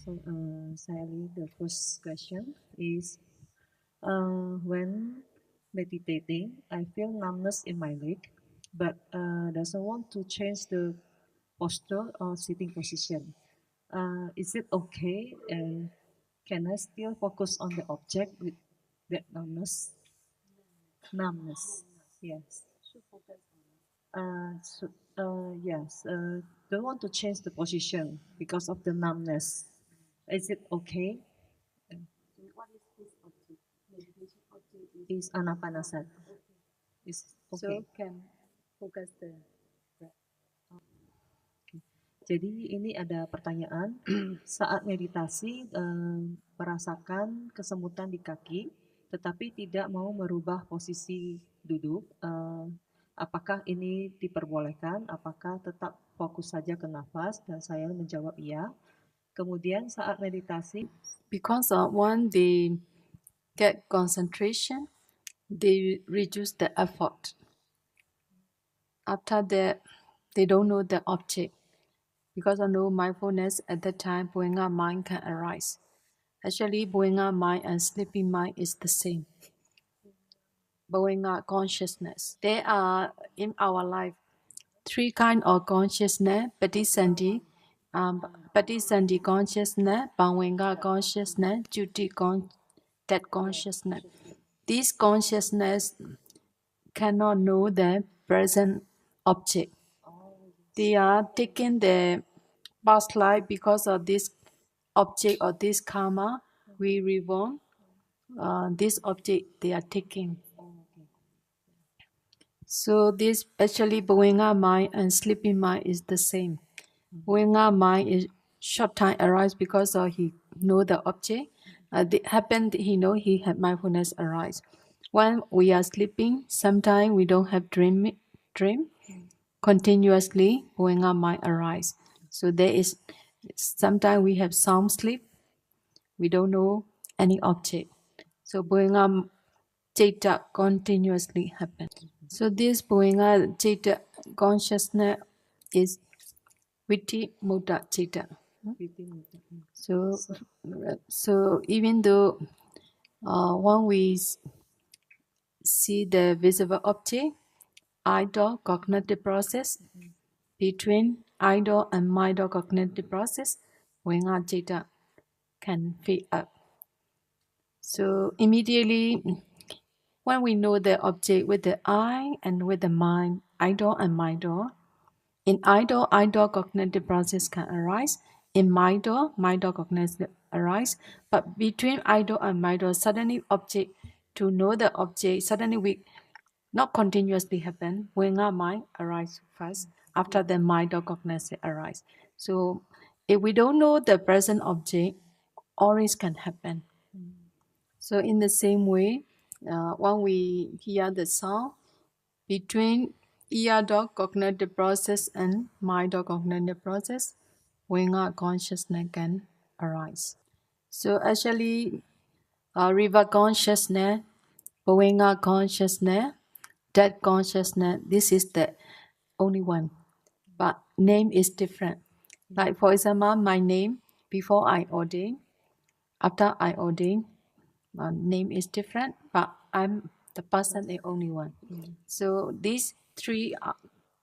So, Sayalay, the first question is, when meditating, I feel numbness in my leg, but doesn't want to change the posture or sitting position. Is it okay? And can I still focus on the object with that numbness? Numbness, yes. So, yes. Don't want to change the position because of the numbness. Is it okay? Is anapanasat. Is So okay. can focus the breath. Jadi ini ada pertanyaan, saat meditasi merasakan kesemutan di kaki, tetapi tidak mau merubah posisi duduk, apakah ini diperbolehkan? Apakah tetap fokus saja ke nafas? Dan saya menjawab iya. Kemudian saat meditasi, Because when they get concentration, they reduce the effort. After that, they don't know the object. Because of no mindfulness at that time, Bhuenga mind can arise. Actually, Bhuenga mind and sleeping mind is the same. Bhuenga consciousness. There are in our life three kind of consciousness: Patisandhi, Patisandhi consciousness, Bhuenga consciousness, Juti that consciousness. This consciousness cannot know the present object. They are taking the past life because of this object or this karma. We reborn. This object they are taking. So this actually Bhuenga mind and sleeping mind is the same. Bhuenga mind is short time arise because of he know the object. It happened he know he had mindfulness arise. When we are sleeping, sometimes we don't have dream. Continuously Bhuenga mind arise. So there is sometimes we have sound sleep. We don't know any object. So Bhuenga Jeta continuously happen. So this Bhuenga Jeta consciousness is Viti Muta Jeta. So even though when we see the visible object, idle cognitive process, between idle and mindful cognitive process, Bhuenga Jeta can fill up. So immediately, when we know the object with the eye and with the mind, idle and mindful, in idle cognitive process can arise. In mindful cognitive arise. But between idle and mindful, suddenly object, to know the object, suddenly we not continuously happen. When our mind arise first, after the mindful cognitive arise. So if we don't know the present object, always can happen. So in the same way, when we hear the sound, between ear dog cognitive process and mind dog cognitive process, Bhuenga consciousness can arise. So actually, river consciousness, Bhuenga consciousness, that consciousness, this is the only one. But name is different. Like for example, my name before I ordain, after I ordain, name is different, but I'm the person is only one. So these three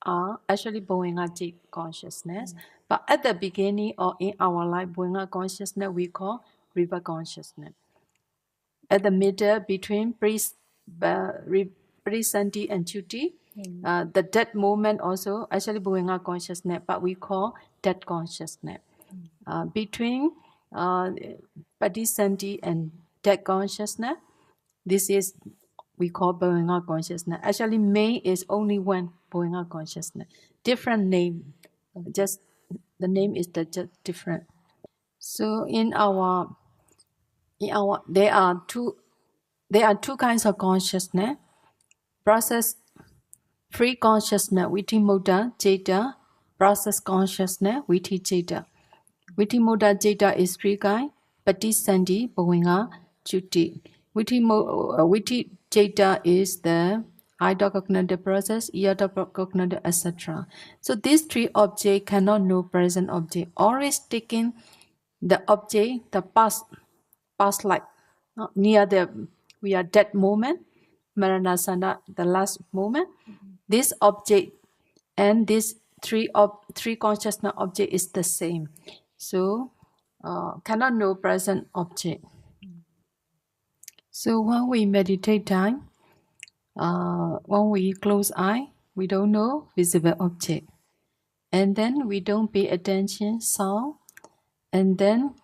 are actually Bhuenga consciousness. But at the beginning or in our life, Bhuenga consciousness we call river consciousness. At the middle between Prisandi and Chuti, the dead moment also actually Bhuenga consciousness, but we call dead consciousness. Between Patisandhi and dead consciousness, this is we call Bhuenga consciousness. Actually, May is only one Bhuenga consciousness. Different name, just the name is just different. So in our there are two kinds of consciousness. Process free consciousness, Vitimuddha Jeta. Process consciousness, Viti Jeta. Vitimuddha Jeta is three kind. Patisandhi, Bhuenga, Chuti. Viti Jeta is the idle cognitive process, yada cognitive, etc. So these three objects cannot know present object. Always taking the object, the past life, near the we are dead moment, Maranasana, the last moment. This object and this three consciousness object is the same. So cannot know present object. So when we meditate time, when we close eye, we don't know visible object. And then we don't pay attention sound. And then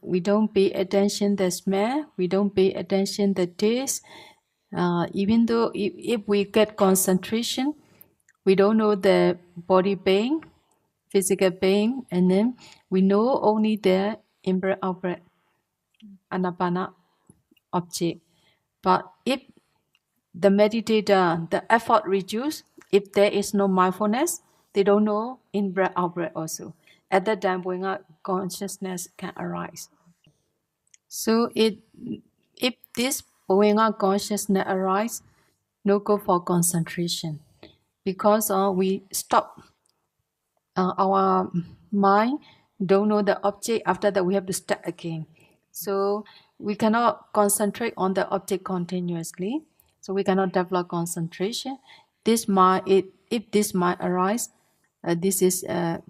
we don't pay attention the smell. We don't pay attention the taste. Even though if we get concentration, we don't know the body pain, physical pain, and then we know only the in-breath, out-breath, anapana object. But if the meditator, the effort reduce, if there is no mindfulness, they don't know in-breath, out-breath also. At that time, when consciousness can arise. So if this Bhavanga consciousness arise, no go for concentration. Because we stop our mind, don't know the object, after that we have to start again. So we cannot concentrate on the object continuously. So we cannot develop concentration. This mind, if this mind arise, this is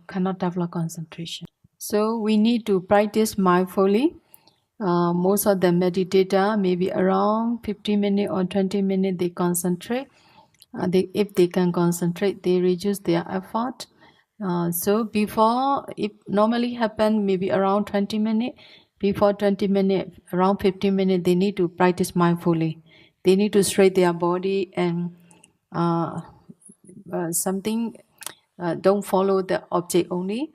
cannot develop concentration. So we need to practice mindfully. Most of the meditator, maybe around 15 minutes or 20 minutes, they concentrate. If they can concentrate, they reduce their effort. So before, it normally happen maybe around 20 minutes. Before 20 minutes, around 15 minutes, they need to practice mindfully. They need to straighten their body and something, don't follow the object only.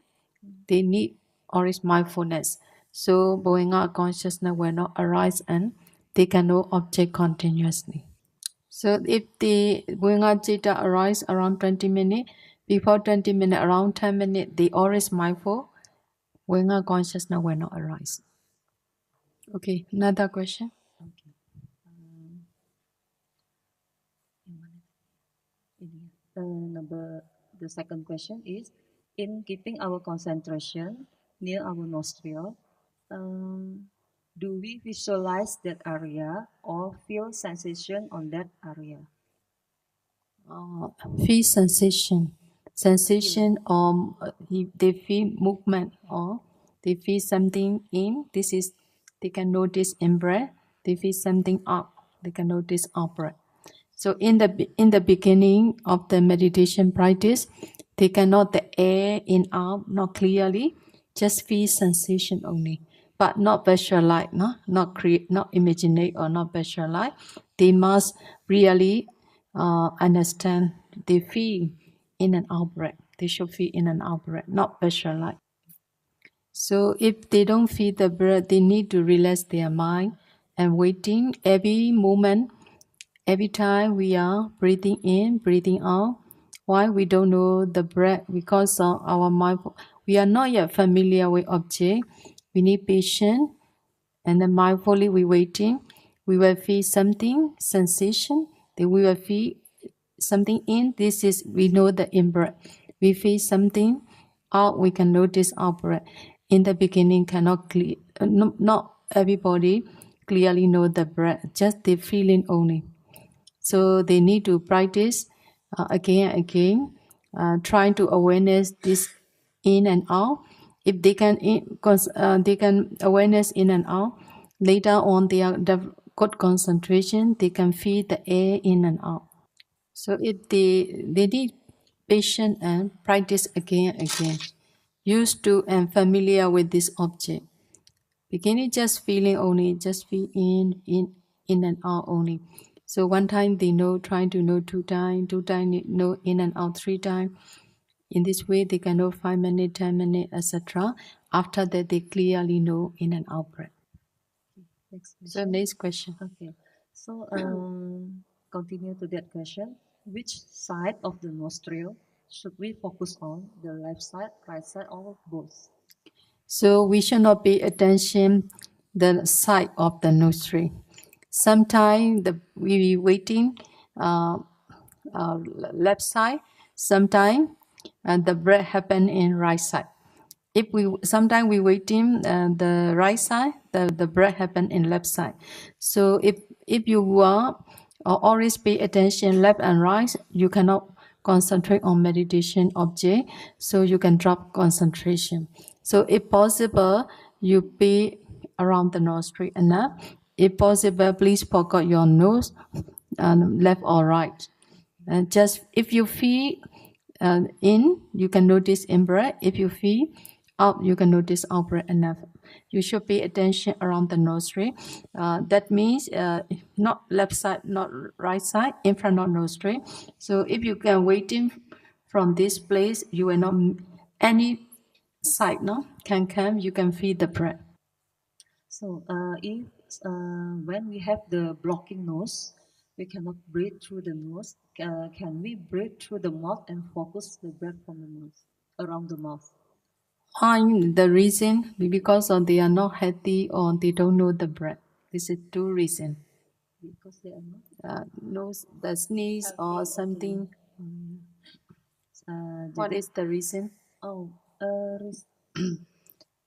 They need always mindfulness. So Bhavanga consciousness will not arise and they can know object continuously. So if the Bhavanga Citta arise around 20 minutes, before 20 minutes, around 10 minutes, they always mindful, Bhavanga consciousness will not arise. Okay, another question. Okay. The second question is, in keeping our concentration near our nostril, do we visualize that area or feel sensation on that area? Feel sensation if they feel movement or they feel something in, this is, they can notice in breath. They feel something up, they can notice out breath. So in the beginning of the meditation practice, they cannot the air in out not clearly, just feel sensation only, but not visualize, no? Not create, not imaginate or not visualize. They must really understand. They feel in and out breath. They should feel in and out breath, not visualize. So if they don't feel the breath, they need to relax their mind and waiting every moment. Every time we are breathing in, breathing out, why we don't know the breath? Because of our mind, we are not yet familiar with object. We need patience, and then mindfully we waiting. We will feel something, sensation. Then we will feel something in. This is we know the in breath. We feel something out. We can notice our breath. In the beginning, cannot clear. Not everybody clearly know the breath. Just the feeling only. So they need to practice again and again, trying to awareness this in and out. If they can, they can awareness in and out. Later on, they are good concentration. They can feel the air in and out. So if they need patience and practice again and again, used to and familiar with this object. Beginning just feeling only, just feel in and out only. So one time they know, trying to know two times know in and out three times. In this way, they can know 5 minutes, 10 minutes, etc. After that, they clearly know in and out breath. Next question. So next question. Okay. So continue to that question. Which side of the nostril should we focus on? The left side, right side, or both? So we should not pay attention the side of the nostril. Sometimes we waiting left side. Sometimes the breath happen in right side. if we sometimes we waiting the right side, the breath happen in left side. So if you want always pay attention left and right, you cannot concentrate on meditation object, so you can drop concentration. So if possible, you pay around the nostril enough. If possible, please poke out your nose, left or right. And just if you feel in, you can notice in breath. If you feel out, you can notice out breath enough. You should pay attention around the nostril. That means not left side, not right side, in front of nostril. So if you can waiting from this place, you will not any side no can come. You can feel the breath. So if when we have the blocking nose, we cannot breathe through the nose. Can we breathe through the mouth and focus the breath from the mouth, around the mouth? Find the reason because of they are not healthy or they don't know the breath. This is two reasons. Because they are not No, the sneeze or healthy. something. What is the reason? Oh,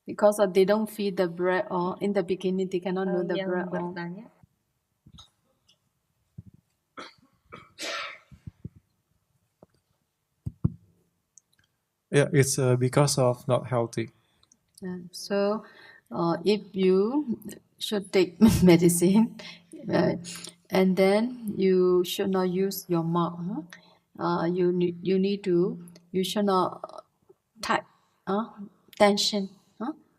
Because of they don't feel the breath or in the beginning they cannot know the breath. yang bertanya. Yeah, it's because of not healthy. So, if you should take medicine, and then you should not use your mouth. You need to. You should not tight, tension,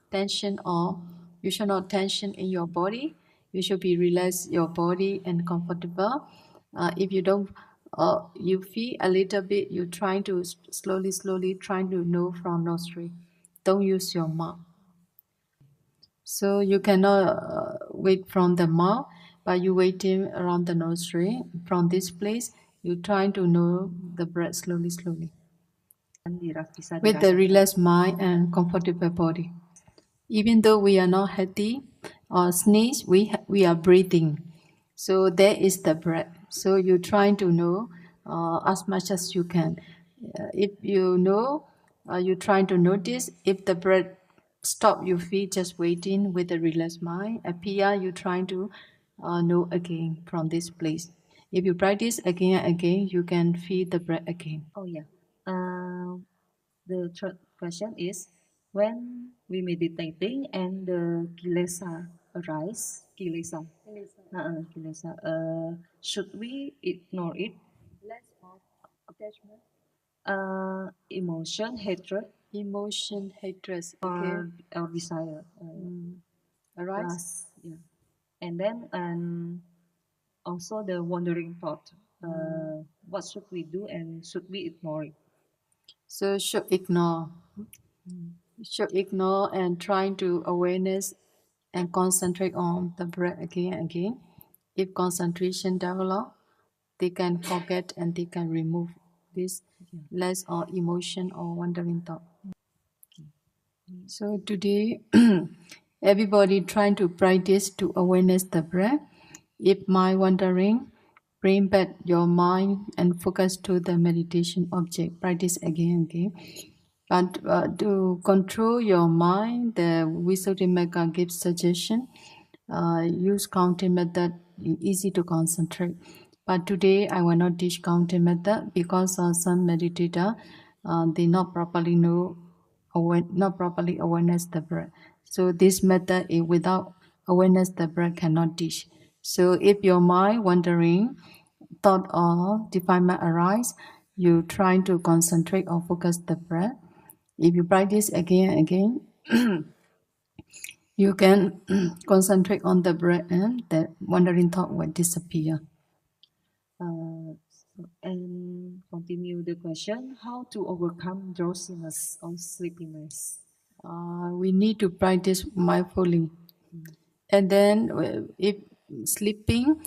tension, or you should not tension in your body. You should be relax your body and comfortable. If you don't, you feel a little bit. You trying to slowly trying to know from nostril. Don't use your mouth. So you cannot wait from the mouth, but you waiting around the nostril. From this place, you trying to know the breath slowly. With the relaxed mind and comfortable body. Even though we are not healthy or sneeze, we are breathing. So there is the breath. So you trying to know as much as you can. If you know, you trying to notice if the breath stop your feet, just waiting with a relaxed mind. Appear, you trying to know again from this place. If you practice again and again, you can feel the breath again. Oh yeah. The third question is, when we meditating and the kilesa arise, should we ignore it? Emotion, hatred, Okay. or desire Arise. yeah. And then also the wandering thought. What should we do and should we ignore it? So should ignore. Should ignore and trying to awareness and concentrate on the breath again and again. If concentration develop, they can forget and they can remove this less or emotion or wandering thought. So today, everybody trying to practice to awareness the breath. If mind wandering, bring back your mind and focus to the meditation object. Practice again and again. But to control your mind, the Visuddhimagga gives suggestion. Use counting method, easy to concentrate. But today I will not teach counting method because some meditator they not properly know, not properly awareness the breath. So this method is without awareness the breath cannot teach. So if your mind wandering, thought or defilement arise, you try to concentrate or focus the breath. If you practice again and again, you can concentrate on the breath and the wandering thought will disappear. And continue the question, how to overcome drowsiness or sleepiness? We need to practice mindfully. And then if sleeping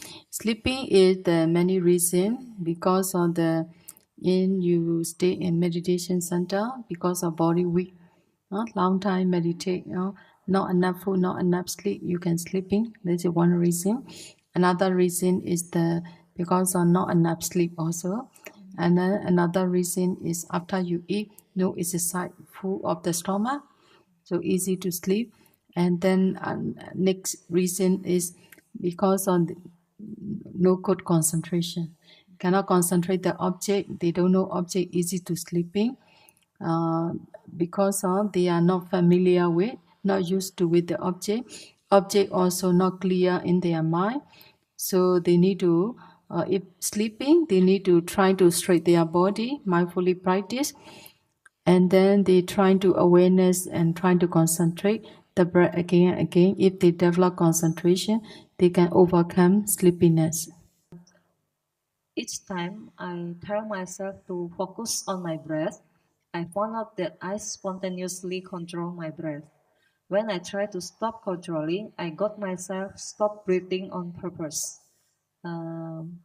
is the many reason because of the you stay in meditation center because of body weak, long time meditate, not enough food, not enough sleep, you can sleeping. That's one reason. Another reason is the because of not enough sleep also. And then another reason is after you eat, no exercise, full of the stomach. so easy to sleep. And then next reason is because on the, no good concentration, cannot concentrate the object. They don't know object, easy to sleeping, uh, because they are not familiar with, not used to with the object. Object also not clear in their mind, so they need to, if sleeping, they need to try to straighten their body, mindfully practice, and then they try to awareness and trying to concentrate the breath again and again. If they develop concentration, they can overcome sleepiness. Each time I tell myself to focus on my breath, I found out that I spontaneously control my breath. When I try to stop controlling, I got myself stop breathing on purpose. Um,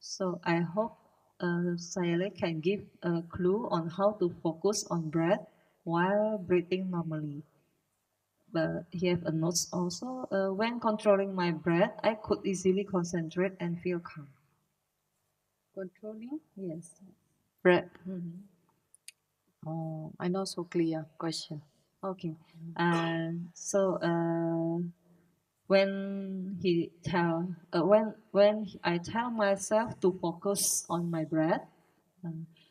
so I hope Sayalay can give a clue on how to focus on breath while breathing normally. But he have a notes also. When controlling my breath, I could easily concentrate and feel calm. Controlling Yes. breath. Mhm. Oh, I not so clear question. Okay. So when he tell when I tell myself to focus on my breath,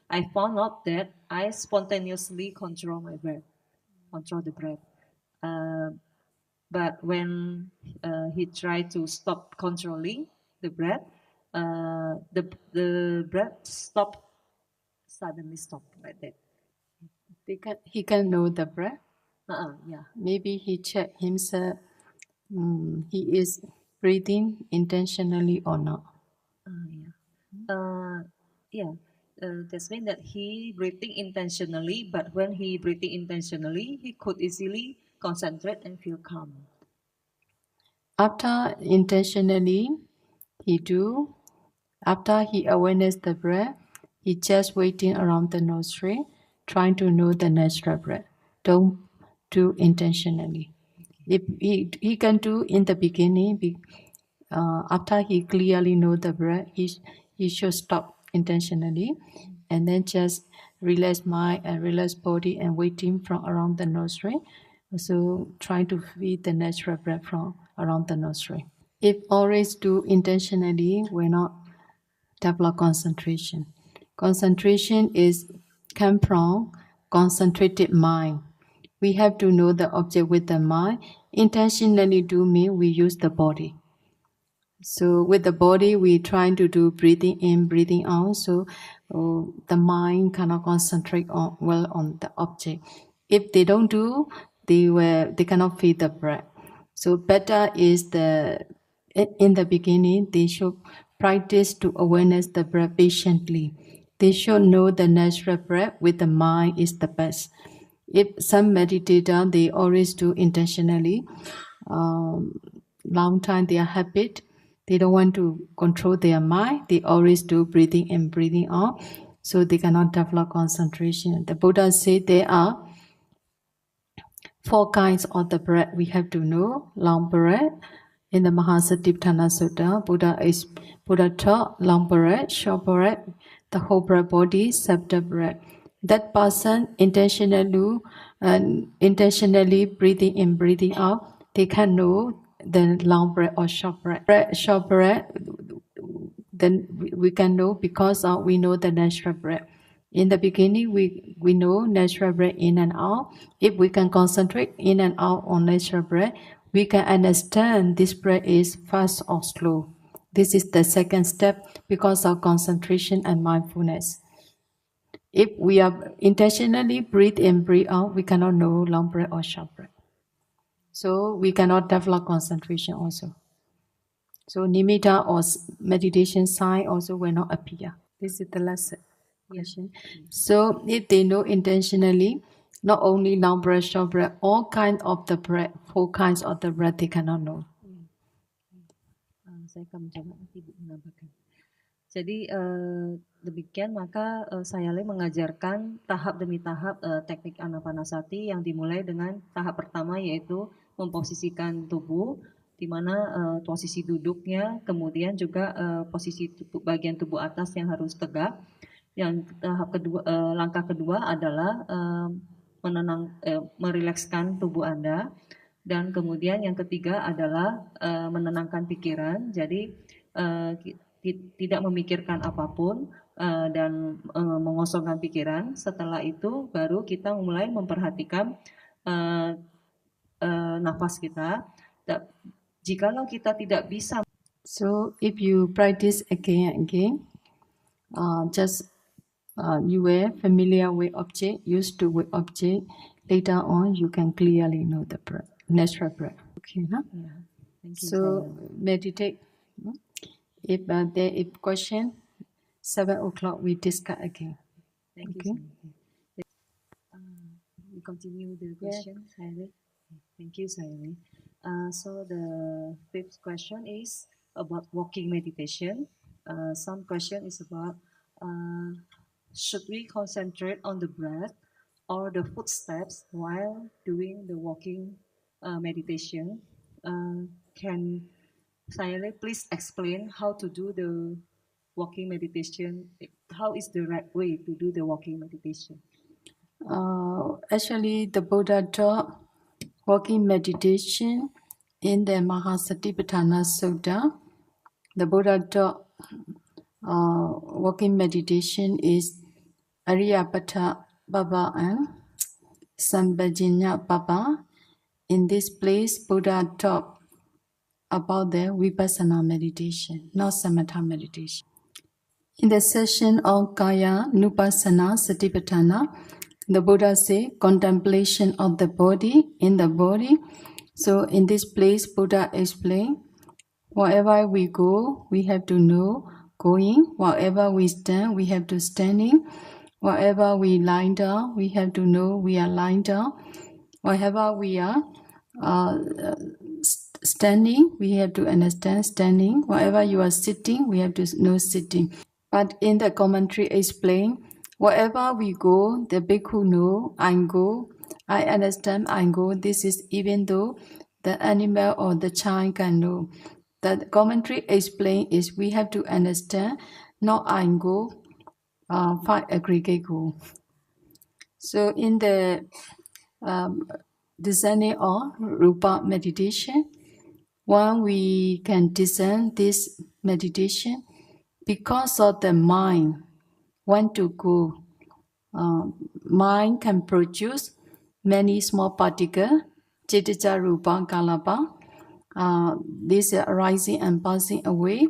I found out that I spontaneously control the breath. Uh, but when he tried to stop controlling the breath, the breath suddenly stop like that. He can know the breath. Yeah. Maybe he check himself. He is breathing intentionally or not. Yeah. Yeah. That's mean that he breathing intentionally, but when he breathing intentionally, he could easily concentrate and feel calm. After intentionally, he do. After he awareness the breath, he just waiting around the nostril, trying to know the natural breath. Don't do intentionally. If he can do in the beginning, after he clearly know the breath, he should stop intentionally, and then just relax mind and relax body and waiting from around the nostril. So try to feel the natural breath from around the nostril. If always do intentionally, we're not develop concentration. Concentration is come from concentrated mind. We have to know the object with the mind. Intentionally do mean we use the body. So with the body, we try to do breathing in, breathing out. So the mind cannot concentrate on the object. If they don't do, they cannot feel the breath. So better is in the beginning they should practice to awareness the breath patiently. They should know the natural breath with the mind is the best. If some meditator they always do intentionally, long time their habit, they don't want to control their mind. They always do breathing in, breathing out, so they cannot develop concentration. The Buddha said there are four kinds of the breath we have to know. Long breath. In the Mahasatipatthana Sutta, Buddha taught long breath, short breath, the whole breath body, septa breath. That person intentionally breathing in, breathing out, they can know the long breath or short breath. Short breath, then we can know because we know the natural breath. In the beginning, we know natural breath in and out. If we can concentrate in and out on natural breath, we can understand this breath is fast or slow. This is the second step because of concentration and mindfulness. If we are intentionally breathe in, breathe out, we cannot know long breath or short breath. So we cannot develop concentration also. So nimitta or meditation sign also will not appear. This is the last question. So if they know intentionally, not only long breath, short breath, all kinds of the breath, four kinds of the breath, they cannot know. Saya akan mencoba nanti Ibu menambahkan. Jadi demikian maka Sayalay mengajarkan tahap demi tahap teknik anapanasati yang dimulai dengan tahap pertama yaitu memposisikan tubuh di mana posisi duduknya, kemudian juga posisi bagian tubuh atas yang harus tegak. Yang tahap kedua, langkah kedua adalah merilekskan tubuh Anda. Dan kemudian yang ketiga adalah menenangkan pikiran. Jadi tidak memikirkan apapun dan mengosongkan pikiran. Setelah itu baru kita mulai memperhatikan nafas kita. Jikalau kita tidak bisa. So if you practice again and again, just you were familiar with object, used to with object. Later on, you can clearly know the breath, natural breath. Okay, huh? Yeah. Thank you, So meditate. If there is question, 7 o'clock we discuss again. Thank Okay. you. We continue the question, Sayalay. Thank you, Sayalay. So the fifth question is about walking meditation. Some question is about should we concentrate on the breath or the footsteps while doing the walking meditation? Can Sayalay please explain how to do the walking meditation? How is the right way to do the walking meditation? Actually, the Buddha taught walking meditation in the Mahasatipatthana Sutta. The Buddha taught walking meditation is Ariyapata Baba and Sambhajinya Baba. In this place, Buddha taught about the Vipassana meditation, not Samatha meditation. In the session of Kaya Nupassana Satipatthana, the Buddha said contemplation of the body in the body. So in this place, Buddha explained, wherever we go, we have to know going. Wherever we stand, we have to standing. Wherever we lie down, we have to know we are lying down. Wherever we are standing, we have to understand standing. Wherever you are sitting, we have to know sitting. But in the commentary explain, wherever we go, the bhikkhu know, I go, I understand, I go. This is even though the animal or the child can know. The commentary explain is we have to understand, not I go, five aggregate go. So in the discerning of Rupa meditation, when we can discern this meditation, because of the mind want to go, mind can produce many small particles, Citija Rupa Kalapa. These are rising and passing away.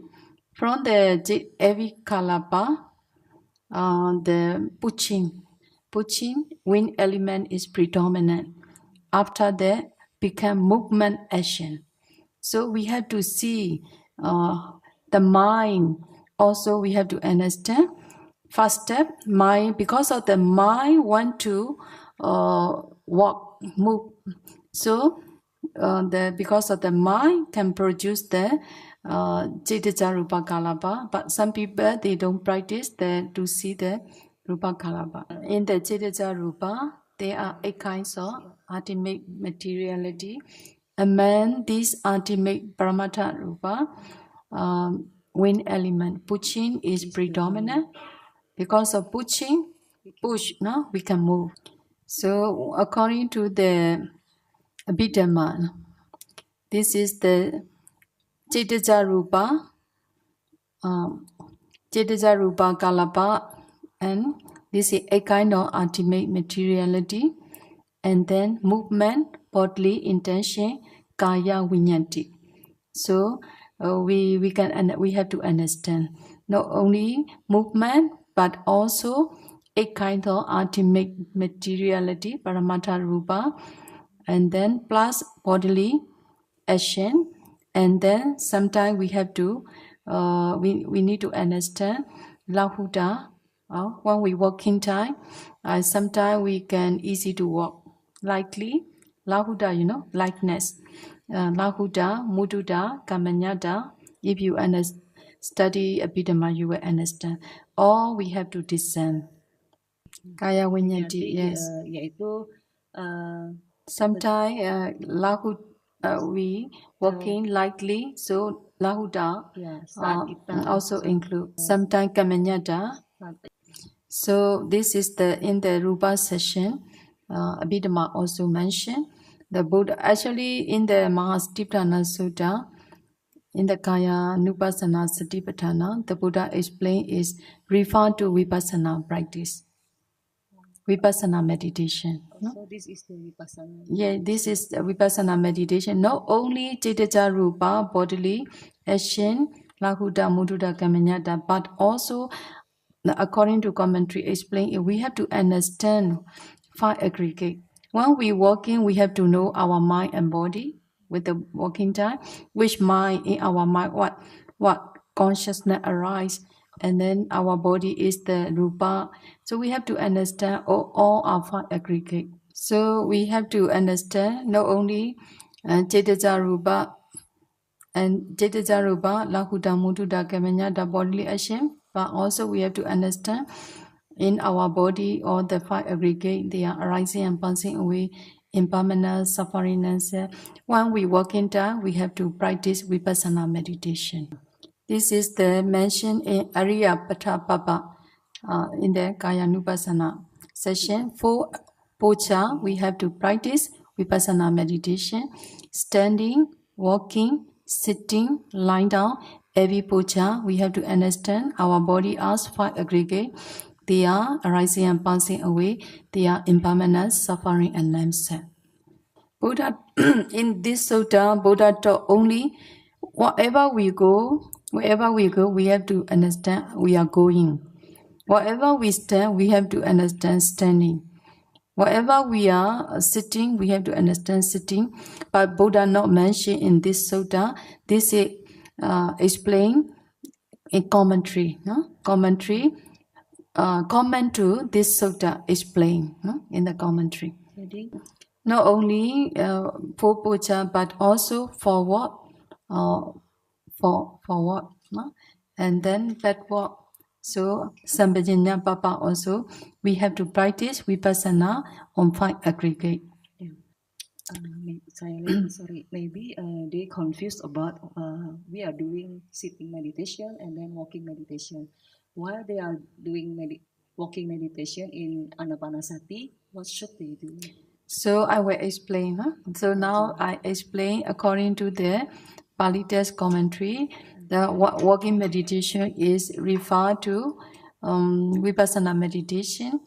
From the every Kalapa, the puching wind element is predominant. After that, become movement action. So we have to see the mind. Also, we have to understand. First step, mind. Because of the mind, want to walk, move. So because of the mind can produce the Citija Rupa Kalapa. But some people they don't practice to see the Rupa Kalapa. In the Citija Rupa, there are 8 kinds of ultimate materiality. Among these ultimate Paramattha Rupa, wind element, pushing is predominant. Because of pushing, we can move. So according to the Abhidhamma, this is the Citija Rupa, Citija Rupa Kalapa, and this is a kind of ultimate materiality. And then movement, bodily intention, kaya vinyanti. So we have to understand not only movement but also a kind of ultimate materiality, paramattha rupa, and then plus bodily action, and then sometimes we have to we need to understand lahuta. When we walking time, sometimes we can easy to walk. Likely, lahuta, likeness. Lahuta, muduta, kamanyata. If you study Abhidhamma, you will understand. Or we have to discern. Kaya vinyanti, yes. Yaitu sometimes we walking lightly, so lahuta also include. Sometimes kamanyata. So this is in the Rupa session. Abhidhamma also mentioned. The Buddha, actually in the Mahasatipatthana Sutta, in the Kaya Nupassana Satipatthana, the Buddha explained is referred to Vipassana practice, Vipassana meditation. So this is the Vipassana. Yeah, this is the Vipassana meditation. Not only Cetaja Rupa, bodily, action, Lahuta, Mudhuta, Kamanyata, but also, according to commentary, explain we have to understand five aggregate. When we walking, we have to know our mind and body with the walking time, which mind in our mind, what consciousness arise, and then our body is the rupa. So we have to understand all our five aggregate. So we have to understand not only Cetaja Rupa and Cetaja Rupa, Lahuta, Mudhuta, Kamanya, the bodily action, but also we have to understand in our body all the five aggregate, they are arising and passing away, impermanence, sufferingness. When we walk in time, we have to practice Vipassana meditation. This is the mention in Ariya Patapapa in the Kaya Nupassana session. For Pocha, we have to practice Vipassana meditation, standing, walking, sitting, lying down. Every Pocha, we have to understand our body as five aggregate. They are arising and passing away. They are impermanence, suffering, and namesake. Buddha, in this sutta, Buddha taught only wherever we go, we have to understand we are going. Wherever we stand, we have to understand standing. Wherever we are sitting, we have to understand sitting. But Buddha not mentioned in this sutta. This is explained in commentary. No? Commentary. Comment to this sutta explained in the commentary. Not only for puja, but also for what? For what? No? And then backward. So Sambhajanya Papa also, we have to practice Vipassana on five aggregate. Sorry, maybe they confused about we are doing sitting meditation and then walking meditation. While they are doing walking meditation in Anapanasati, what should they do? So I will explain. So now I explain according to the Pali text commentary. The walking meditation is referred to Vipassana meditation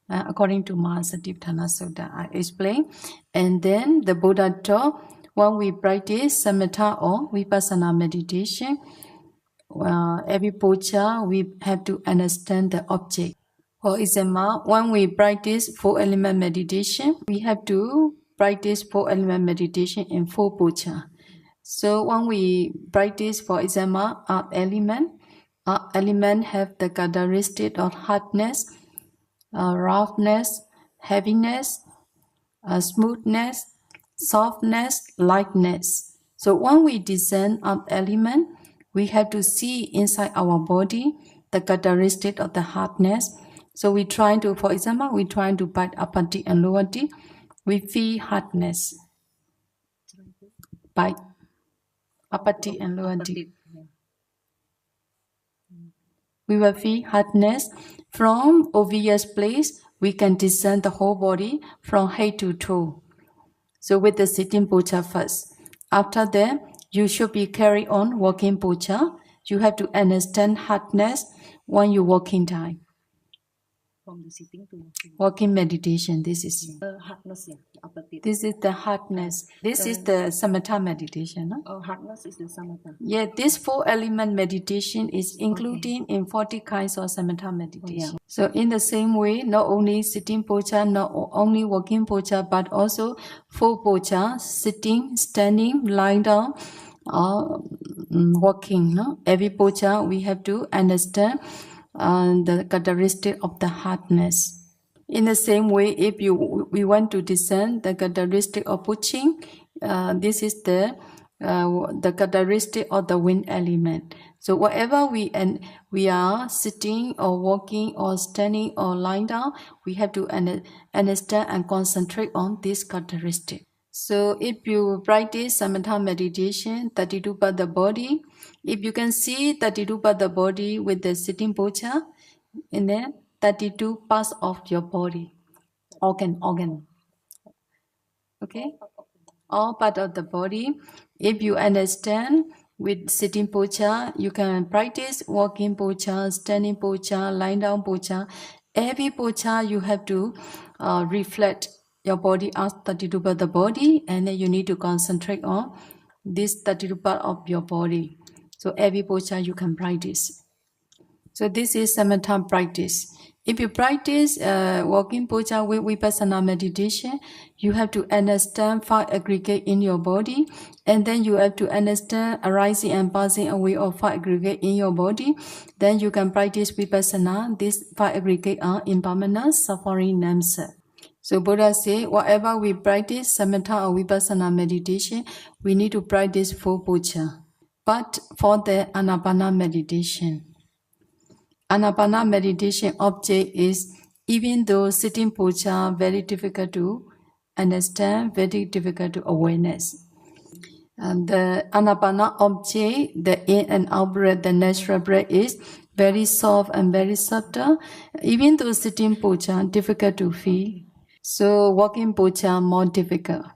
according to Mahasatipatthana Sutta. I explain. And then the Buddha taught when we practice samatha or Vipassana meditation, every puja we have to understand the object. For example, when we practice four element meditation, we have to practice four element meditation in four puja. So when we practice, for example, earth element have the characteristic of hardness, roughness, heaviness, smoothness, softness, lightness. So when we descend earth element, we have to see inside our body the characteristic of the hardness. So we try to, for example, we try to bite upper teeth and lower teeth. We feel hardness. Bite upper teeth and lower teeth. We will feel hardness. From obvious place, we can discern the whole body from head to toe. So with the sitting puja first. After that, you should be carry on walking puja. You have to understand hardness when you walking time. From the sitting to walking meditation. This is hardness. This is the hardness. This is the samatha meditation. Oh, hardness is the samatha. Yeah, this four element meditation is including in 40 kinds of samatha meditation. Oh, yeah. So in the same way, not only sitting puja, not only walking puja, but also four puja, sitting, standing, lying down, or walking. No? Every puja we have to understand the characteristic of the hardness. In the same way, if we want to discern the characteristic of pushing, this is the characteristic of the wind element. So whatever we are sitting or walking or standing or lying down, we have to understand and concentrate on this characteristic. So if you practice samatha meditation, 32 part the body, if you can see 32 part the body with the sitting posture, in there 32 parts of your body, organ. Okay? All part of the body. If you understand with sitting posture, you can practice walking posture, standing posture, lying down posture. Every posture you have to reflect your body as 32 part of the body, and then you need to concentrate on this 32 part of your body. So every posture you can practice. So this is samatha practice. If you practice walking posture with vipassana meditation, you have to understand five aggregate in your body, and then you have to understand arising and passing away of five aggregate in your body. Then you can practice vipassana. These five aggregate are impermanent, suffering, names. So Buddha say, whatever we practice, samatha or vipassana meditation, we need to practice four posture. But for the anapana meditation, Anapana meditation object is, even though sitting posture very difficult to understand, very difficult to awareness. And the Anapana object, the in and out breath, the natural breath is very soft and very subtle. Even though sitting posture difficult to feel, so walking posture more difficult.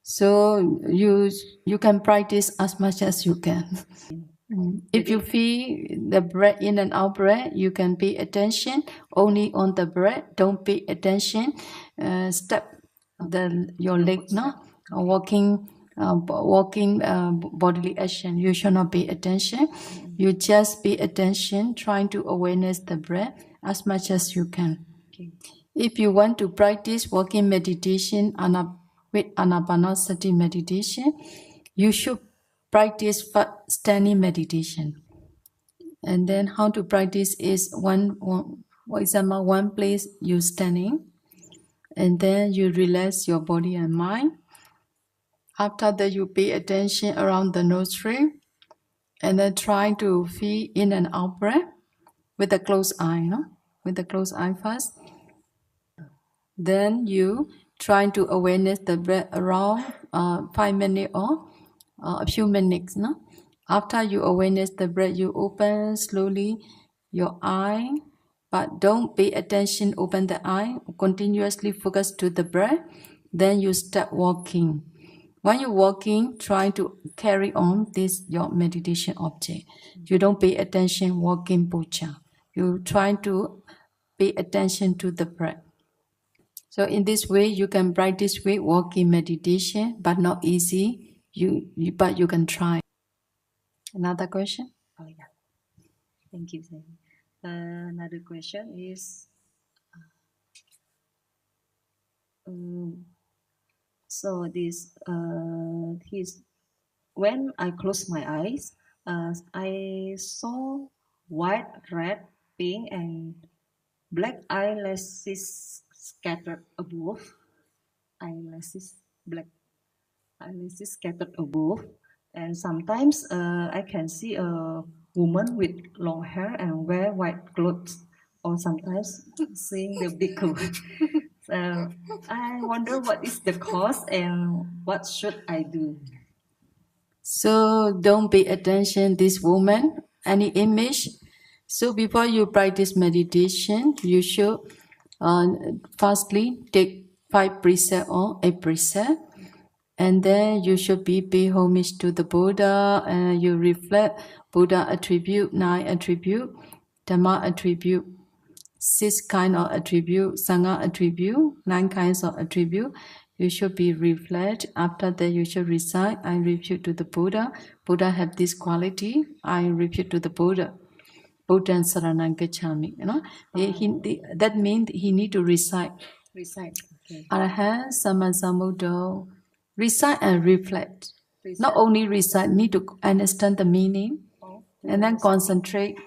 So you can practice as much as you can. If you feel the breath in and out breath, you can pay attention only on the breath. Don't pay attention. Step your leg, no, walking, bodily action. You should not pay attention. You just pay attention, trying to awareness the breath as much as you can. If you want to practice walking meditation with anapanasati meditation, you should practice standing meditation. And then how to practice is for example, one place you standing, and then you relax your body and mind. After that, you pay attention around the nostril, and then try to feel in and out breath with a closed eye, no? With the closed eye first. Then you try to awareness the breath around 5 minutes or a few minutes, no? After you awareness the breath, you open slowly your eye, but don't pay attention, open the eye, continuously focus to the breath. Then you start walking. When you're walking, try to carry on this your meditation object. You don't pay attention walking posture. You try to pay attention to the breath. So in this way, you can practice with walking meditation, but not easy. But you can try. Another question? Oh yeah, thank you, Sam. Another question is, so this his when I closed my eyes, I saw white, red, pink, and black eyelashes scattered above. Eyelashes, black eyelashes scattered above, and sometimes I can see a woman with long hair and wear white clothes, or sometimes seeing the big clothes. So I wonder what is the cause and what should I do? So don't pay attention this woman, any image. So before you practice meditation, you should firstly take 5 precepts or 8 precepts. And then you should pay homage to the Buddha, and you reflect Buddha attribute, 9 attribute, Dhamma attribute, 6 kind of attribute, Sangha attribute, 9 kinds of attribute. You should be reflect. After that, you should recite, I refute to the Buddha. Buddha have this quality. I refute to the Buddha. Buddha and Saranang Gacchami. You know, that means he need to recite. Recite. Okay. Arahant Sammasambuddho. Recite and reflect. Recite. Not only recite, need to understand the meaning, and then concentrate.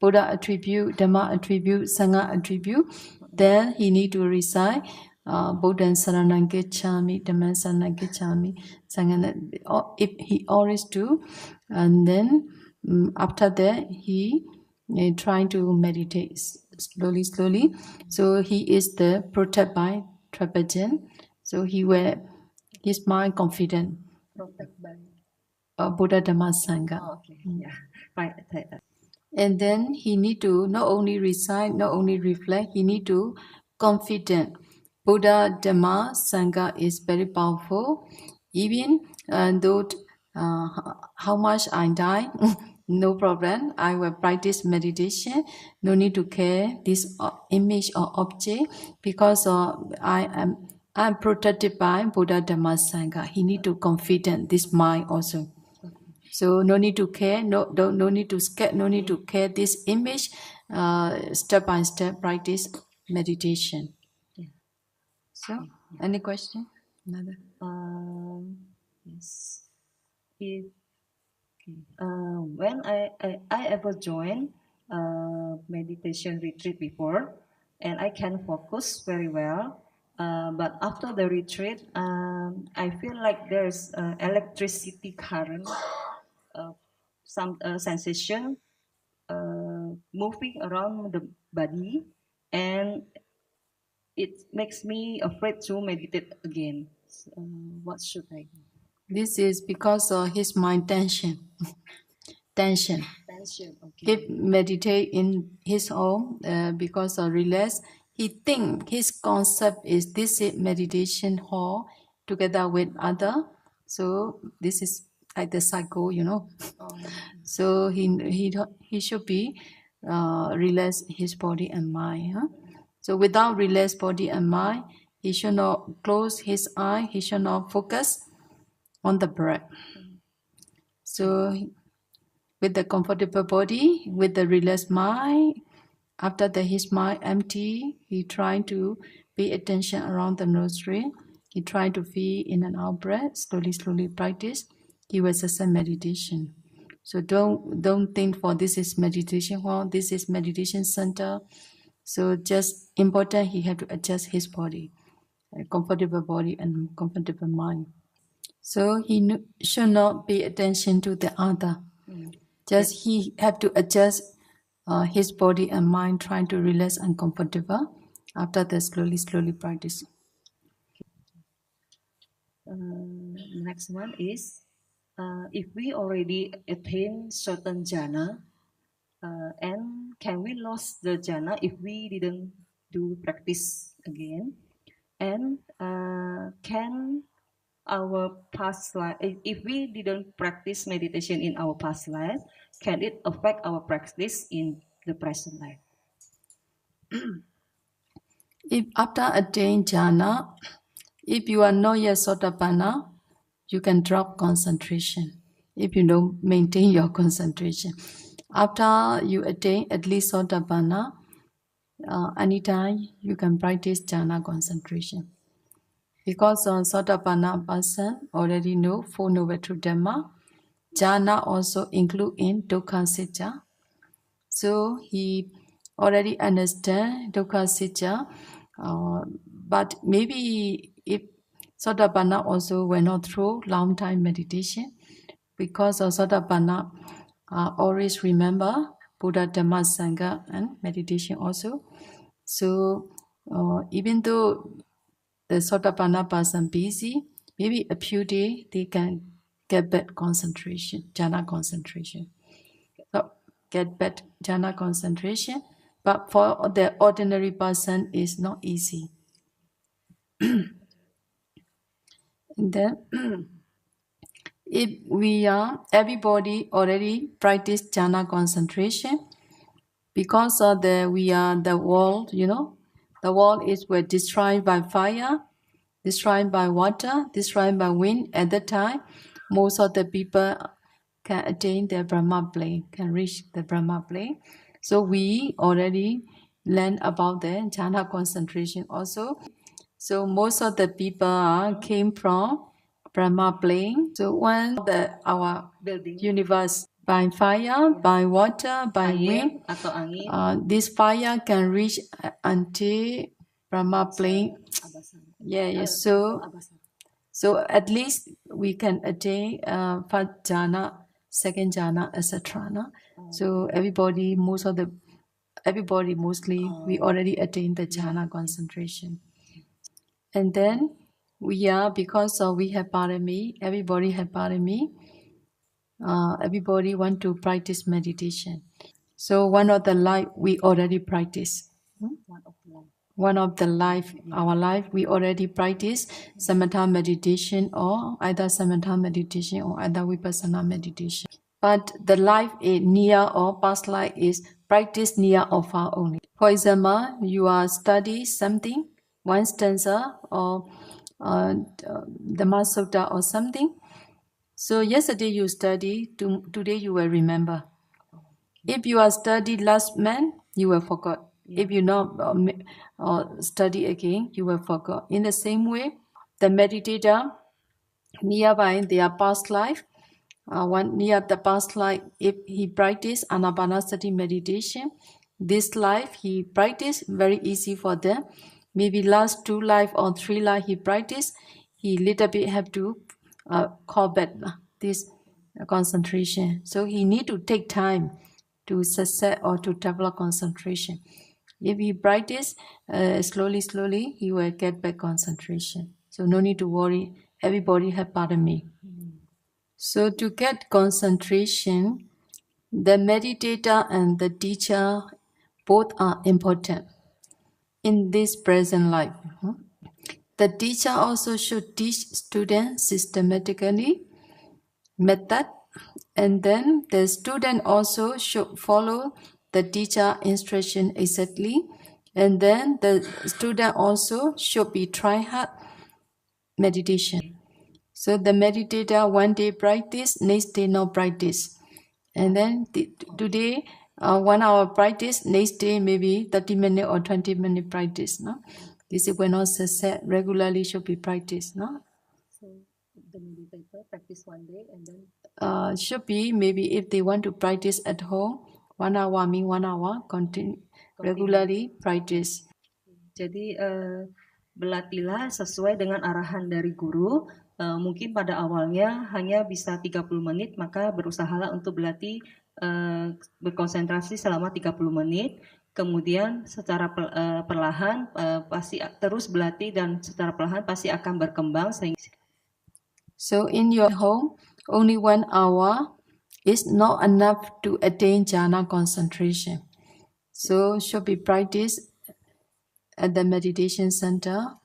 Buddha attribute, Dhamma attribute, Sangha attribute. Then he need to recite Buddha and Saranang Gacchami, Dhamma Saranang Gacchami, Sangha. If he always do, and then after that he trying to meditate slowly. So he is the protected by Trapezian. So he will his mind confident. Protect by Buddha Dhamma Sangha. Oh, okay. Yeah. Right. And then he need to not only recite, not only reflect, he need to confident. Buddha, Dhamma, Sangha is very powerful. Even though how much I die, no problem. I will practice meditation. No need to care this image or object because I'm protected by Buddha, Dhamma, Sangha. He need to confident this mind also. So no need to care, no need to scare, no need to care this image. Step by step practice meditation. Yeah. So, any question? Another. Yes. If when I ever joined meditation retreat before, and I can focus very well. But after the retreat, I feel like there's electricity current, some sensation moving around the body, and it makes me afraid to meditate again. So, what should I do? This is because of his mind tension. Tension. Okay. If meditate in his own, because of relax, he think his concept is this is meditation hall together with other. So this is like the cycle, you know. So he should be relax his body and mind. Huh? So without relax body and mind, he should not close his eye. He should not focus on the breath. So with the comfortable body, with the relaxed mind, after his mind empty, he trying to pay attention around the nostril. He trying to feel in and out breath. Slowly practice. He will success meditation. So don't think for this is meditation hall, this is meditation center. So just important he have to adjust his body, a comfortable body and comfortable mind. So he should not pay attention to the other. Just he have to adjust his body and mind, trying to relax and comfortable. After that, slowly practice. Next one is if we already attain certain jhana, and can we lose the jhana if we didn't do practice again? And can our past life, if we didn't practice meditation in our past life, can it affect our practice in the present life? If after attain jhana, if you are not yet sotapanna, you can drop concentration. If you don't maintain your concentration, after you attain at least sotapanna, anytime you can practice jhana concentration. Because sotapanna person already know Four Noble Truth Dhamma, jhana also include in dukkha sitya. So he already understand dukkha sitya, but maybe if sotapanna also went not through long time meditation, because of sotapanna always remember Buddha, Dhamma, Sangha and meditation also. So even though the sotapanna person busy, maybe a few days they can get back concentration, jhana concentration. So get back jhana concentration, but for the ordinary person is not easy. And then if we are everybody already practice jhana concentration, because of we are the world, you know, the world is were destroyed by fire, destroyed by water, destroyed by wind. At that time, most of the people can attain the Brahma plane, can reach the Brahma plane. So we already learn about the jhana concentration also. So most of the people came from Brahma plane. So when our Building universe by fire, by water, by wind, atau angin, this fire can reach until Brahma plane. Yeah. So at least we can attain first jhana, second jhana, etc. No? So everybody mostly we already attained the jhana concentration. And then we are, because we have parami, everybody have parami, everybody want to practice meditation. So one of the life we already practice. one of the life, our life, we already practice samatha meditation or either samatha meditation or either vipassana meditation. But the life near or past life is practice near or far only. For example, you are study something, one stanza or the Sutta or something. So yesterday you study, today you will remember. If you are studied last month, you will forget. If you not study again, you will forget. In the same way, the meditator nearby their past life, one near the past life, if he practice anapanasati meditation, this life he practice very easy for them. Maybe last 2 life or 3 life he practice, he little bit have to call back this concentration. So he need to take time to success or to develop concentration. If he practice slowly, he will get back concentration. So no need to worry. Everybody have parami. So to get concentration, the meditator and the teacher both are important in this present life. The teacher also should teach students systematically method, and then the student also should follow the teacher instruction exactly, and then the student also should be try hard meditation. So the meditator one day practice, next day no practice, and then today 1 hour practice, next day maybe 30-minute or 20-minute practice. No, this is when also set regularly should be practiced. No. So the meditator practice one day and then Should be maybe if they want to practice at home 1 hour, 1 hour, continue regularly practice. Jadi berlatihlah sesuai dengan arahan dari guru. Mungkin pada awalnya hanya bisa 30 menit, maka berusahalah untuk berlatih berkonsentrasi selama 30 menit. Kemudian secara perlahan pasti terus berlatih dan secara perlahan pasti akan berkembang sehingga. So in your home, only 1 hour is not enough to attain jhana concentration. So should be practiced at the meditation center.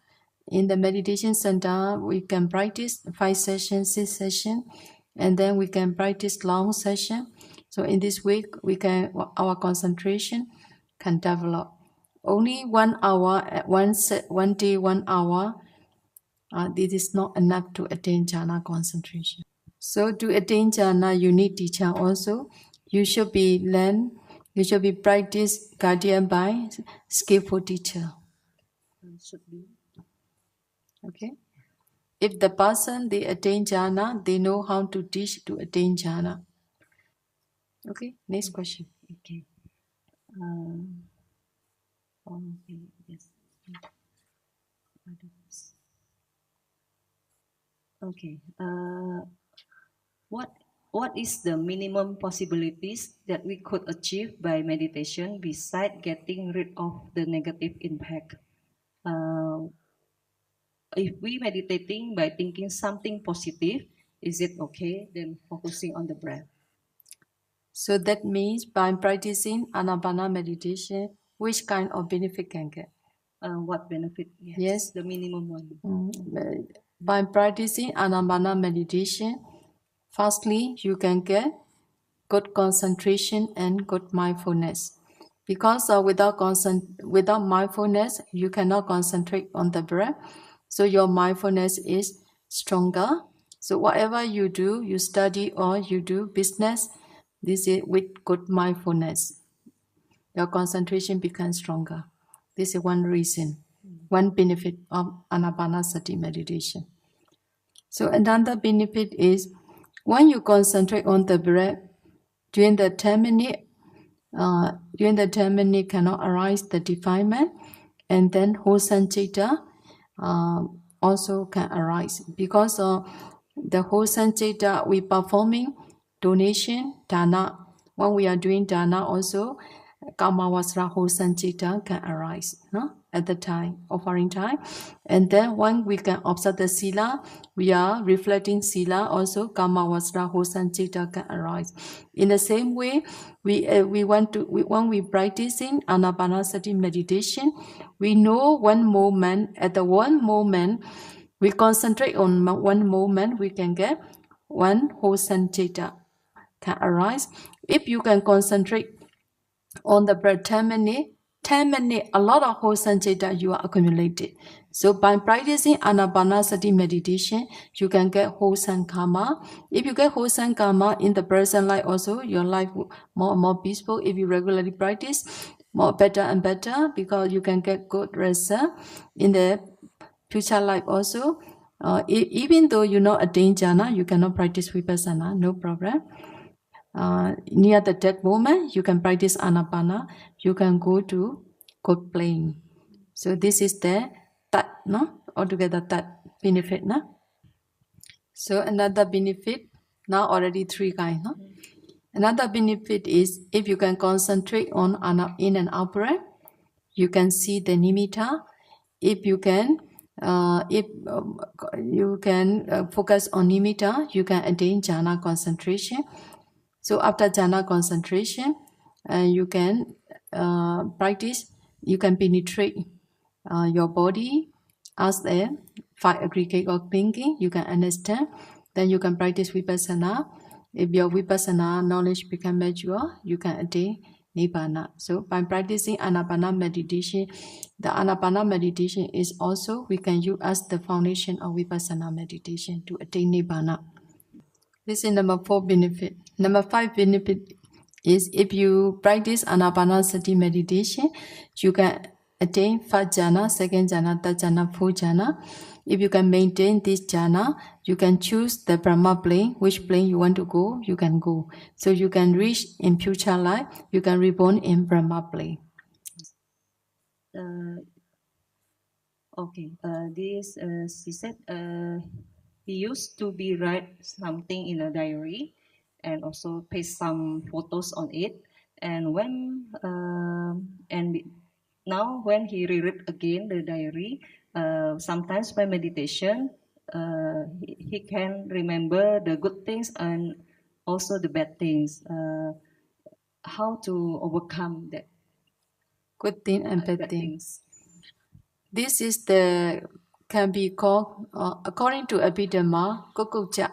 In the meditation center, we can practice 5 sessions, 6 sessions, and then we can practice long session. So in this way, our concentration can develop. Only 1 hour, one day, 1 hour, this is not enough to attain jhana concentration. So to attain jhana, you need teacher also. You should be practiced guided by skillful teacher. Should be. Okay. If the person they attain jhana, they know how to teach to attain jhana. Okay. Next question. Okay. Okay. Yes. Okay. What is the minimum possibilities that we could achieve by meditation beside getting rid of the negative impact? If we meditating by thinking something positive, is it okay? Then focusing on the breath. So that means by practicing anapana meditation, which kind of benefit can get? What benefit? Yes. The minimum one. By practicing anapana meditation, firstly, you can get good concentration and good mindfulness. Because without mindfulness, you cannot concentrate on the breath. So your mindfulness is stronger. So whatever you do, you study or you do business, this is with good mindfulness. Your concentration becomes stronger. This is one reason, one benefit of anapanasati meditation. So another benefit is when you concentrate on the breath, during the 10 minutes cannot arise the defilement, and then whole sanchita also can arise because the whole sanchita we performing donation dana. When we are doing dana also, Kama Vasra wholesome citta can arise, no? At the time, offering time. And then when we can observe the sila, we are reflecting sila, also Kama Vasra wholesome citta can arise. In the same way, when we practicing Anapanasati meditation, we know one moment, at the one moment, we concentrate on one moment, we can get one wholesome citta can arise. If you can concentrate on the breath 10 minutes, a lot of wholesome citta you are accumulated. So by practicing Anapanasati meditation, you can get wholesome karma. If you get wholesome karma in the present life also, your life will more and more peaceful. If you regularly practice, more better and better, because you can get good result in the future life also. Even though you not attain jhana, you cannot practice vipassana, no problem. Near the dead moment, you can practice anapana, you can go to good plane. So this is the tat, no? Altogether tat benefit, no? So another benefit, now already 3 kinds, no? Another benefit is if you can concentrate on in and out breath, you can see the nimitta. If you can, focus on nimitta, you can attain jhana concentration. So after jhana concentration, you can practice, you can penetrate your body as a 5 aggregate of thinking, you can understand. Then you can practice vipassana. If your vipassana knowledge become mature, you can attain nibbana. So by practicing anapana meditation, the anapana meditation is also, we can use as the foundation of vipassana meditation to attain nibbana. This is number 4 benefit. Number 5 benefit is if you practice Anapanasati meditation, you can attain 1st jhana, 2nd jhana, 3rd jhana, 4th jhana. If you can maintain this jhana, you can choose the Brahma plane, which plane you want to go, you can go. So you can reach in future life, you can reborn in Brahma plane. Okay, she said he used to be write something in a diary and also paste some photos on it. And now when he reread again the diary, sometimes by meditation, he can remember the good things and also the bad things. How to overcome that Good thing and bad bad thing. things? This is the, can be called, according to Abhidhamma, Kokuja.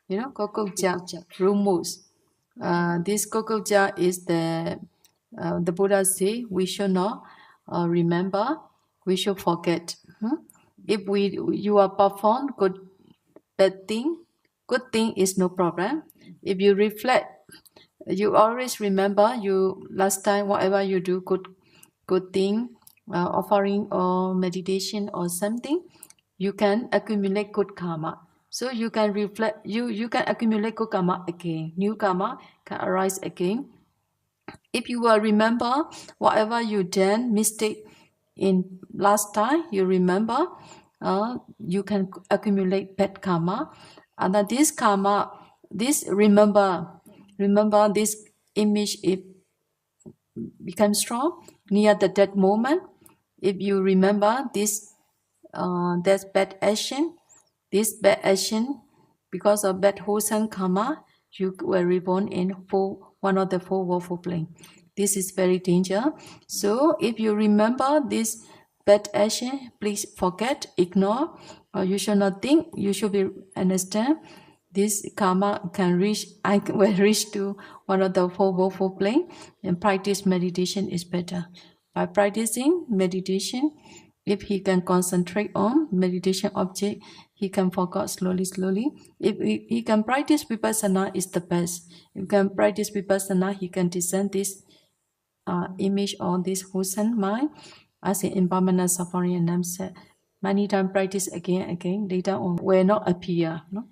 You know, Kokuja, rumus. This Kokuja is the Buddha say we should not remember, we should forget. If you are perform good bad thing, good thing is no problem. If you reflect, you always remember you last time whatever you do good thing, offering or meditation or something, you can accumulate good karma. So you can reflect, you can accumulate good karma again. New karma can arise again. If you will remember whatever you done mistake in last time, you remember, you can accumulate bad karma. And that this karma, this remember this image, it becomes strong near the dead moment. If you remember this, there's bad action, this bad action, because of bad wholesome karma, you were reborn in one of the 4 woeful planes. This is very dangerous. So if you remember this bad action, please forget, ignore, or you should not think, you should be understand. This karma can reach, I will reach to one of the 4 woeful planes, and practice meditation is better. By practicing meditation, if he can concentrate on meditation object, he can focus slowly. If he can practice vipassana, is the best. If he can practice vipassana, he can discern this image on this wholesome mind as an impermanent suffering and namesake. Many times practice again, later on will not appear. No?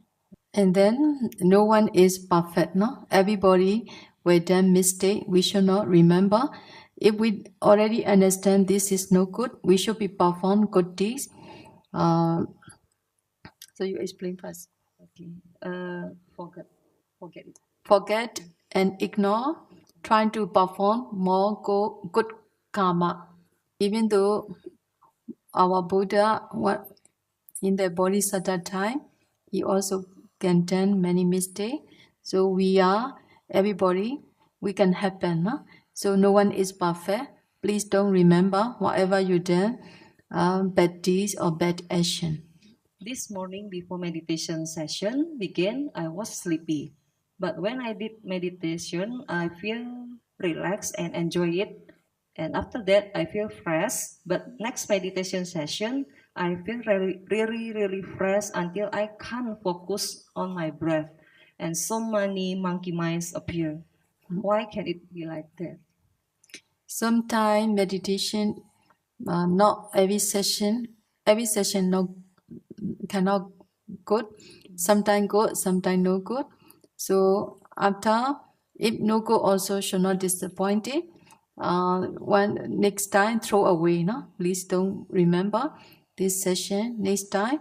And then no one is perfect. No? Everybody will done mistake. We should not remember. If we already understand this is no good, we should be perform good deeds. So you explain first. Okay. Forget it. Forget and ignore. trying to perform more good karma. Even though our Buddha, in the Bodhisattva time, he also can done many mistakes. So everybody, we can happen. No? So no one is perfect. Please don't remember whatever you done, bad deeds or bad action. This morning before meditation session began, I was sleepy. But when I did meditation, I feel relaxed and enjoy it. And after that, I feel fresh. But next meditation session, I feel really fresh until I can't focus on my breath. And so many monkey minds appear. Why can it be like that? Sometimes meditation, not every session no, cannot good. Sometimes good, sometimes no good. So after, if no good also should not disappoint it. One next time throw away, no? Please don't remember this session. Next time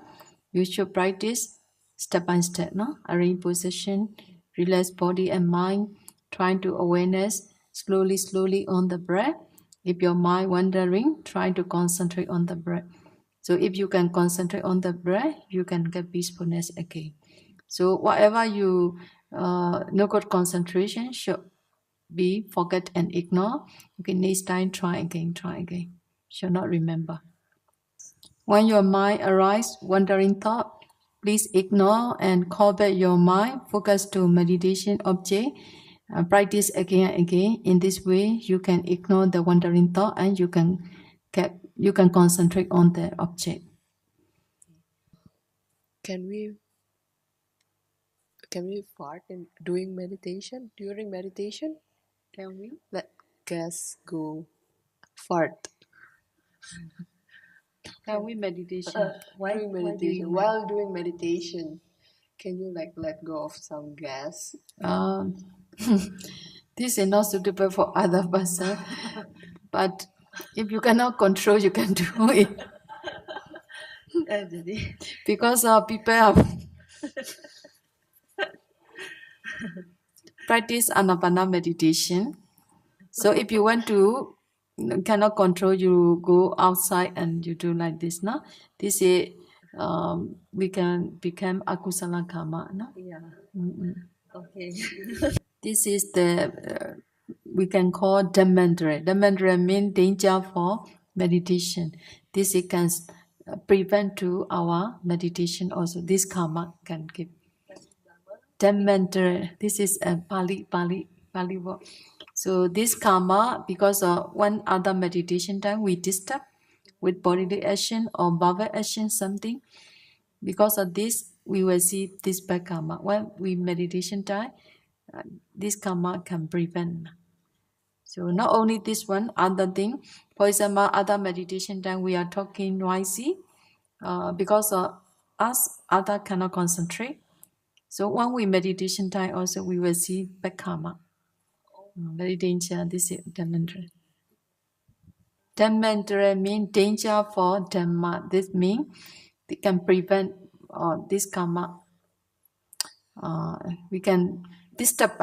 you should practice step by step, no? Arrange position, relax body and mind, trying to awareness slowly on the breath. If your mind wandering, try to concentrate on the breath. So if you can concentrate on the breath, you can get peacefulness again. So whatever you no good concentration should be forget and ignore. Okay, next time try again. Should not remember. When your mind arises wandering thought, please ignore and call back your mind, focus to meditation object, practice again and again. In this way, you can ignore the wandering thought and you can concentrate on the object. Can we fart in doing meditation? During meditation, Can we? let gas go fart. Can we meditation? Doing meditation. While doing meditation, can you let go of some gas? This is not suitable for other person, but if you cannot control, you can do it. Because people have practice anapana meditation. So if you want to cannot control, you go outside and you do like this. No, this is we can become akusala karma. No, Yeah. mm-mm. Okay. This is the we can call demandre. Demandre means danger for meditation. This it can prevent to our meditation also. This karma can give. Demandre. This is a Pali word. So this karma, because one other meditation time we disturb with bodily action or bhava action something. Because of this, we will see this bad karma. When we meditation time, this karma can prevent. So not only this one, other thing. For example, other meditation time we are talking noisy, because us other cannot concentrate. So when we meditation time also we will see bad karma. Very danger. This is Dhamendra. Dhamendra means danger for Dhamma. This means it can prevent this karma. We can disturb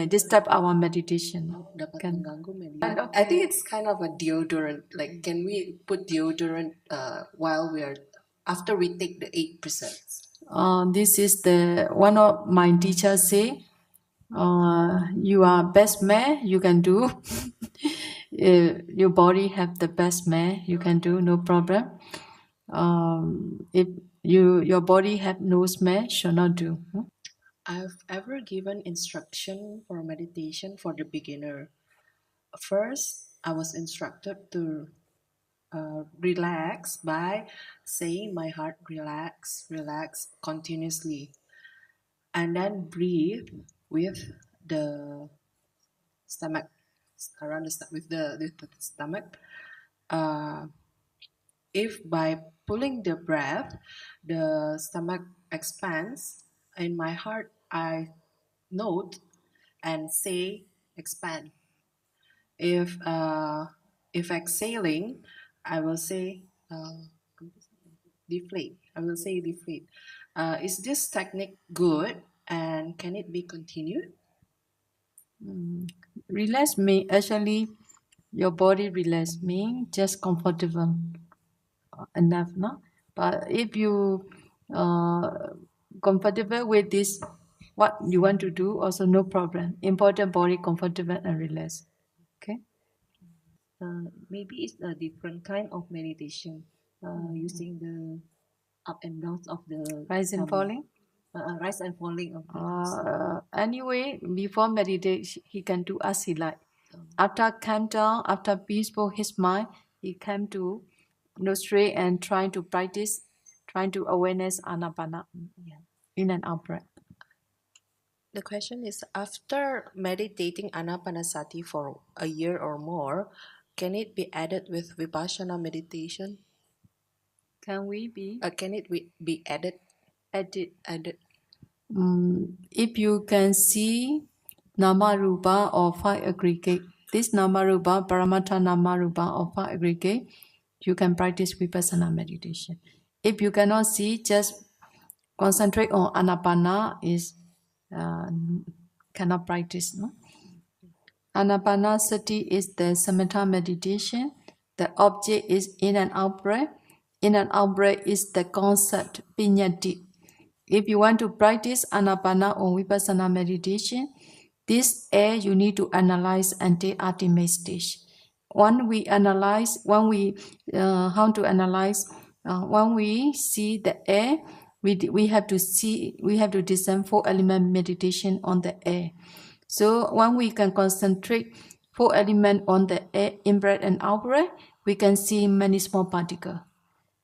disturb our meditation. Dapat Can. mengganggu meditation. I think it's kind of a deodorant. Like, can we put deodorant while after we take the 8%? This is the one of my teachers say. You are best man. You can do. Your body have the best man. You can do no problem. If your body have no smell, should not do. I've ever given instruction for meditation for the beginner. First, I was instructed to relax by saying my heart relax, relax continuously, and then breathe with the stomach around the stomach. If by pulling the breath, the stomach expands, in my heart I note and say expand. If exhaling, I will say deflate. I will say deflate. Is this technique good and can it be continued? Relax mean actually your body relax mean just comfortable enough, no? But if you comfortable with this, what you want to do, also no problem. Important body comfortable and relax. Okay. Maybe it's a different kind of meditation, using the up and downs of the Rise and tummy. falling. Rise and falling of the tummy. Anyway, before meditation, he can do as he like. After calm down, after peaceful his mind, he came to straight and trying to practice, trying to awareness anapana, in and out breath. The question is, after meditating anapanasati for a year or more, can it be added with vipassana meditation? Can we be Can it be added? added? If you can see nama rupa or five aggregate, this nama rupa, paramata nama rupa or five aggregate, you can practice vipassana meditation. If you cannot see, just concentrate on anapana is cannot practice. No? Anapanasati is the samatha meditation. The object is in and out breath. In and out breath is the concept, pinyati. If you want to practice anapana or vipassana meditation, this air you need to analyze until ultimate stage. When we analyze, when we how to analyze, when we see the air, we have to see, we have to discern four element meditation on the air. So when we can concentrate four element on the air, in breath and out breath, we can see many small particles.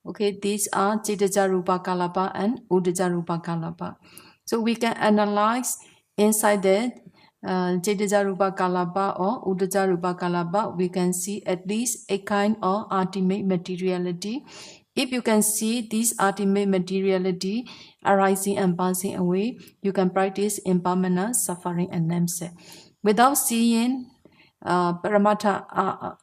Okay, these are Chitaja Rupa Kalapa and Udaja Rupa Kalapa. So we can analyze inside the Chitaja Rupa Kalapa or Udaja Rupa Kalapa, we can see at least a kind of ultimate materiality. If you can see this ultimate materiality arising and passing away, you can practice impermanent suffering and namesake. Without seeing Paramata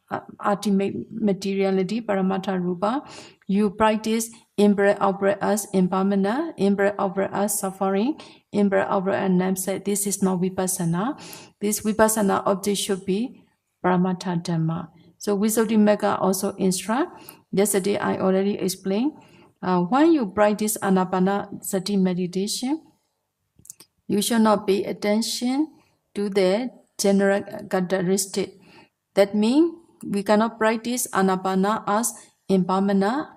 ultimate materiality, Paramata Rupa, you practice in-breath, out-breath as impermanent, in-breath, out-breath as suffering, in-breath, out-breath and namesake. This is not vipassana. This vipassana object should be Paramata Dhamma. So Visuddhimagga also instruct. Yesterday I already explained. When you practice Anapanasati meditation, you should not pay attention to the general characteristic. That means we cannot practice anapana as impermanent,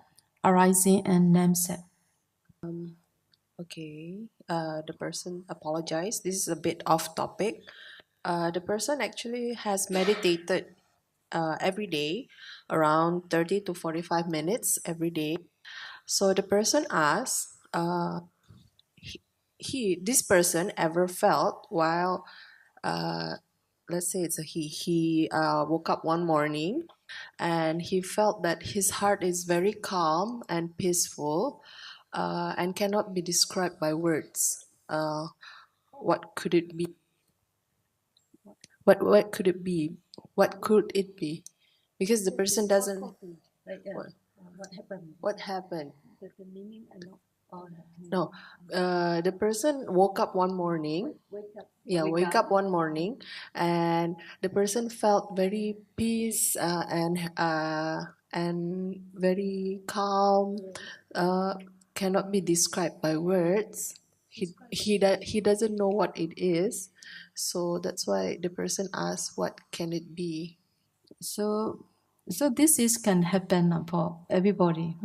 arising and namesake. Okay, the person apologized. This is a bit off topic. The person actually has meditated every day, around 30 to 45 minutes every day. So the person asked, this person ever felt while, let's say it's a he woke up one morning and he felt that his heart is very calm and peaceful, and cannot be described by words. What could it be? What could it be? What could it be? Because the person doesn't. What happened? What happened? The meaning and not all. No, the person woke up one morning. Wake up. Yeah, wake up one morning, and the person felt very peace, and very calm. Cannot be described by words. He doesn't know what it is, so that's why the person asks, "What can it be?" So this is can happen for everybody.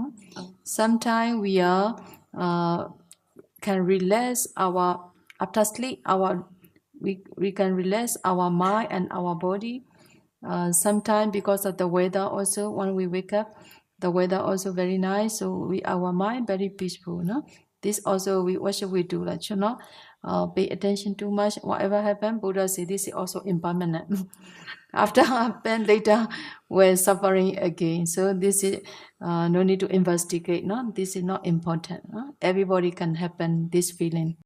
Sometimes we are can relax our after sleep. We can relax our mind and our body. Sometimes because of the weather also, when we wake up, the weather also very nice. So our mind very peaceful. No, this also what should we do? Like should not pay attention too much. Whatever happen, Buddha said this is also impermanent. After happen later, we're suffering again. So this is no need to investigate. No, this is not important. No? Everybody can happen this feeling.